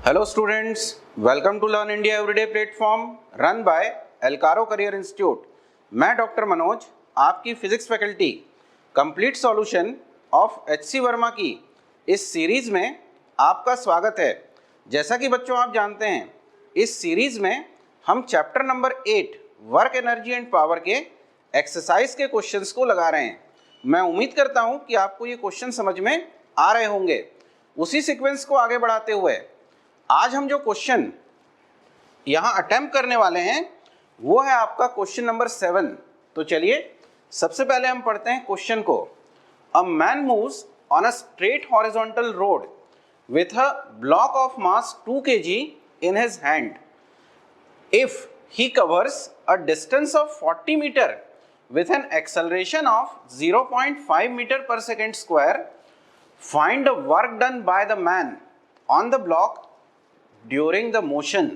Hello students, welcome to Learn India Everyday platform run by Elcaro Career Institute। मैं doctor Manoj आपकी physics faculty complete solution of HC Verma की इस series में आपका स्वागत है। जैसा कि बच्चों आप जानते हैं, इस सीरीज़ में हम chapter number 8 work energy and power के एक्सरसाइज के क्वेश्चंस को लगा रहे हैं। मैं उम्मीद करता हूं कि आपको ये क्वेश्चन समझ में आ रहे होंगे। उसी सीक्वेंस को आगे बढ़ाते हुए आज हम जो क्वेश्चन यहाँ अटेम्प्ट करने वाले हैं वो है आपका क्वेश्चन नंबर 7। तो चलिए सबसे पहले हम पढ़ते हैं क्वेश्चन को। A man moves on a straight horizontal road with a block of mass 2 kg in his hand. If he covers a distance of 40 meter with an acceleration of 0.5 meter per second square, find the work done by the man on the block during the motion।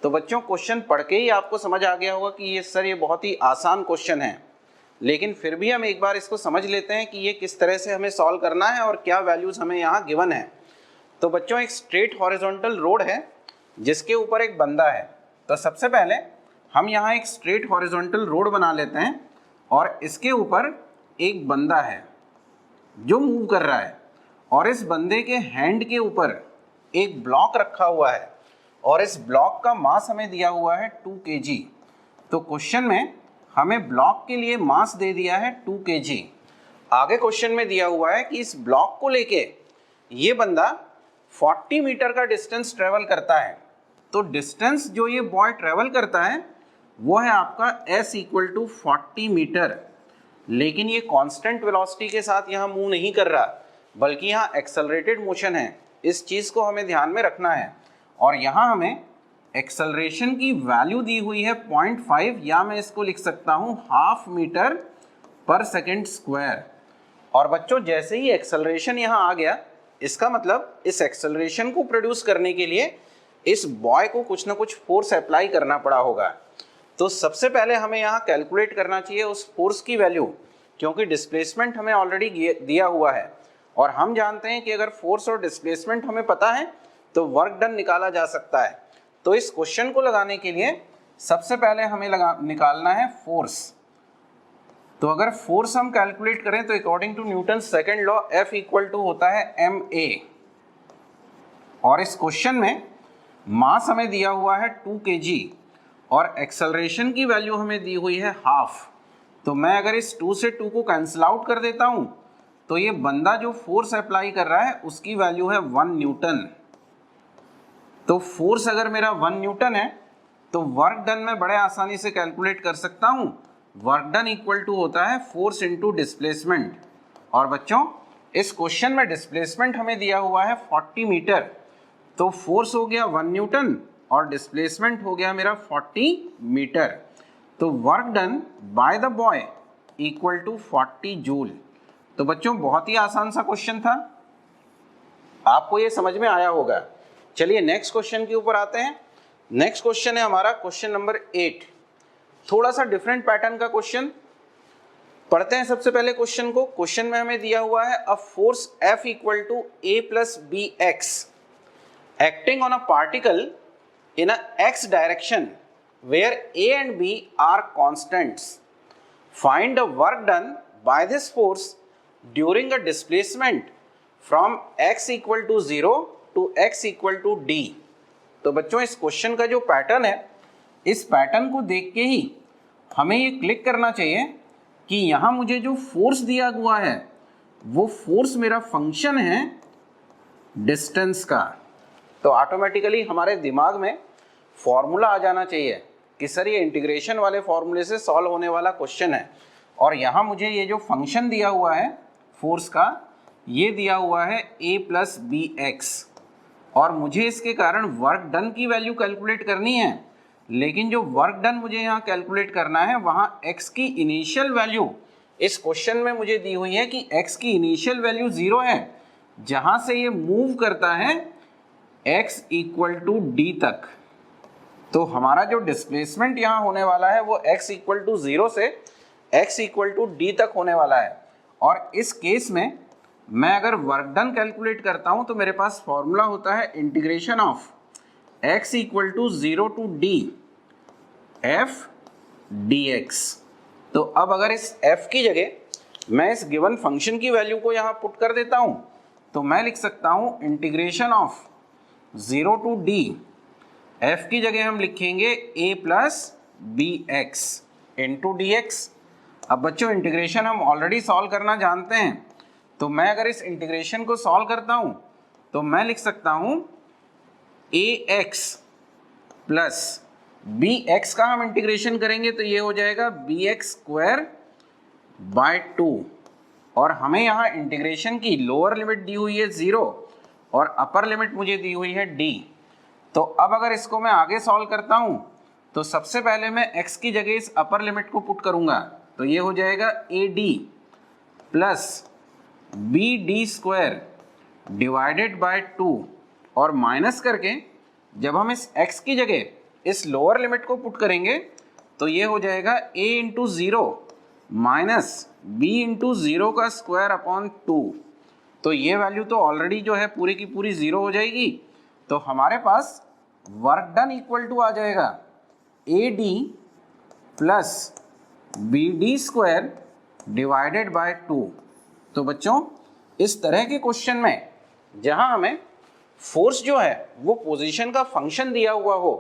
तो बच्चों question पढ़ के ही आपको समझ आ गया होगा कि ये बहुत ही आसान क्वेश्चन है, लेकिन फिर भी हम एक बार इसको समझ लेते हैं कि ये किस तरह से हमें सॉल्व करना है और क्या वैल्यूज हमें यहाँ गिवन है। तो बच्चों एक स्ट्रेट हॉरिजॉन्टल रोड है जिसके ऊपर एक बंदा है। तो सबसे पहले हम यहाँ एक स्ट्रेट हॉरिजॉन्टल रोड बना लेते हैं और इसके ऊपर एक बंदा है जो मूव कर रहा है और इस बंदे के हैंड के ऊपर एक ब्लॉक रखा हुआ है और इस ब्लॉक का मास हमें दिया हुआ है 2 kg। तो क्वेश्चन में हमें ब्लॉक के लिए मास दे दिया है 2 kg। आगे क्वेश्चन में दिया हुआ है कि इस ब्लॉक को लेके ये बंदा 40 मीटर का डिस्टेंस ट्रेवल करता है। तो डिस्टेंस जो ये बॉय ट्रेवल करता है वो है आपका s = 40 मीटर, लेकिन ये कांस्टेंट वेलोसिटी के साथ यहाँ मूव नहीं कर रहा बल्कि यहाँ एक्सेलरेटेड मोशन है। इस चीज़ को हमें ध्यान में रखना है। और यहाँ हमें एक्सेलरेशन की वैल्यू दी हुई है 0.5 या मैं इसको लिख सकता हूँ ½ मीटर पर सेकेंड स्क्वायर। और बच्चों जैसे ही एक्सेलरेशन यहाँ आ गया, इसका मतलब इस एक्सेलरेशन को प्रोड्यूस करने के लिए इस बॉय को कुछ ना कुछ फोर्स अप्लाई करना पड़ा होगा। तो सबसे पहले हमें यहाँ कैलकुलेट करना चाहिए उस फोर्स की वैल्यू, क्योंकि डिस्प्लेसमेंट हमें ऑलरेडी दिया हुआ है और हम जानते हैं कि अगर फोर्स और डिस्प्लेसमेंट हमें पता है तो वर्क डन निकाला जा सकता है। तो इस क्वेश्चन को लगाने के लिए सबसे पहले हमें निकालना है फोर्स। तो अगर फोर्स हम कैलकुलेट करें तो according to Newton second law F = होता है ma। और इस क्वेश्चन में मास हमें दिया हुआ है 2 kg और एक्सेलरेशन की वैल्यू हमें दी हुई है ½ तो मैं अगर इस 2 से 2 को कैंसिल आउट कर देता हूं तो ये बंदा जो फोर्स अप्लाई कर रहा है उसकी वैल्यू है 1 न्यूटन। तो फोर्स अगर मेरा 1 न्यूटन है तो वर्क डन मैं बड़े आसानी से कैलकुलेट कर सकता हूं। वर्क डन = होता है फोर्स इंटू डिस्प्लेसमेंट। और बच्चों इस क्वेश्चन में डिस्प्लेसमेंट हमें दिया हुआ है 40 मीटर। तो फोर्स हो गया 1 न्यूटन और डिस्प्लेसमेंट हो गया मेरा 40 मीटर। तो work done by the boy = 40 joule. तो बच्चों बहुत ही आसान सा क्वेश्चन था, आपको ये समझ में आया होगा। चलिए नेक्स्ट क्वेश्चन के ऊपर आते हैं। नेक्स्ट क्वेश्चन है हमारा क्वेश्चन नंबर 8। थोड़ा सा डिफरेंट पैटर्न का क्वेश्चन पढ़ते हैं। सबसे पहले क्वेश्चन को, क्वेश्चन में हमें दिया हुआ है a force F = A + bx acting on a particle in a x direction where A and B are constants. Find the work done by this force during a displacement from x = 0 to x = d। तो बच्चों इस question का जो pattern है, इस pattern को देख के ही हमें ये क्लिक करना चाहिए कि यहाँ मुझे जो फोर्स दिया हुआ है वो फोर्स मेरा फंक्शन है डिस्टेंस का। तो ऑटोमेटिकली हमारे दिमाग में फॉर्मूला आ जाना चाहिए कि सर ये इंटीग्रेशन वाले फॉर्मूले से सॉल्व होने वाला क्वेश्चन है। और यहाँ मुझे ये जो फंक्शन दिया हुआ है फोर्स का, ये दिया हुआ है A + bx और मुझे इसके कारण वर्क डन की वैल्यू कैलकुलेट करनी है। लेकिन जो वर्क डन मुझे यहाँ कैलकुलेट करना है वहाँ x की इनिशियल वैल्यू इस क्वेश्चन में मुझे दी हुई है कि x की इनिशियल वैल्यू 0 है, जहाँ से ये मूव करता है x = d तक। तो हमारा जो डिस्प्लेसमेंट यहाँ होने वाला है वो x = 0 से x = d तक होने वाला है। और इस केस में मैं अगर वर्क डन कैलकुलेट करता हूं तो मेरे पास फॉर्मूला होता है integration of x equal to 0 to d f dx। तो अब अगर इस f की जगह मैं इस गिवन फंक्शन की वैल्यू को यहां पुट कर देता हूं तो मैं लिख सकता हूं integration of 0 to d f की जगह हम लिखेंगे a plus B X into D X. अब बच्चों इंटीग्रेशन हम ऑलरेडी सॉल्व करना जानते हैं, तो मैं अगर इस इंटीग्रेशन को सॉल्व करता हूं तो मैं लिख सकता हूं ए एक्स प्लस बी एक्स का हम इंटीग्रेशन करेंगे तो ये हो जाएगा बी एक्स स्क्वायर बाय 2, और हमें यहाँ इंटीग्रेशन की लोअर लिमिट दी हुई है 0 और अपर लिमिट मुझे दी हुई है d। तो अब अगर इसको मैं आगे सॉल्व करता हूँ तो सबसे पहले मैं x की जगह इस अपर लिमिट को पुट करूँगा तो ये हो जाएगा A D plus B D square divided by 2, और माइनस करके जब हम इस x की जगह इस लोअर लिमिट को पुट करेंगे तो ये हो जाएगा a into 0 minus b into 0 का स्क्वायर अपॉन 2। तो ये वैल्यू तो ऑलरेडी जो है पूरी की पूरी 0 हो जाएगी, तो हमारे पास वर्क डन इक्वल टू आ जाएगा A D plus B D square divided by 2। तो बच्चों इस तरह के क्वेश्चन में जहां हमें फोर्स जो है वो पोजीशन का फंक्शन दिया हुआ हो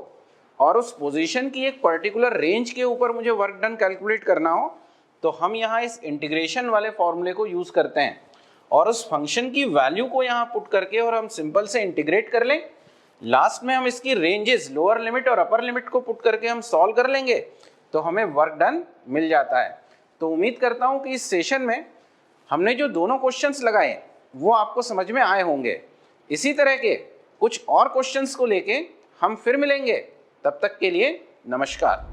और उस पोजीशन की एक पर्टिकुलर रेंज के ऊपर मुझे वर्क डन कैलकुलेट करना हो, तो हम यहाँ इस इंटीग्रेशन वाले फॉर्मूले को यूज़ करते हैं और उस फंक्शन की वैल्यू को यहाँ पुट करके और हम सिंपल से इंटीग्रेट कर लें। लास्ट में हम इसकी रेंजेस लोअर लिमिट और अपर लिमिट को पुट करके हम सॉल्व कर लेंगे तो हमें वर्क डन मिल जाता है। तो उम्मीद करता हूँ कि इस सेशन में हमने जो दोनों क्वेश्चंस लगाए वो आपको समझ में आए होंगे। इसी तरह के कुछ और क्वेश्चंस को लेके हम फिर मिलेंगे, तब तक के लिए नमस्कार।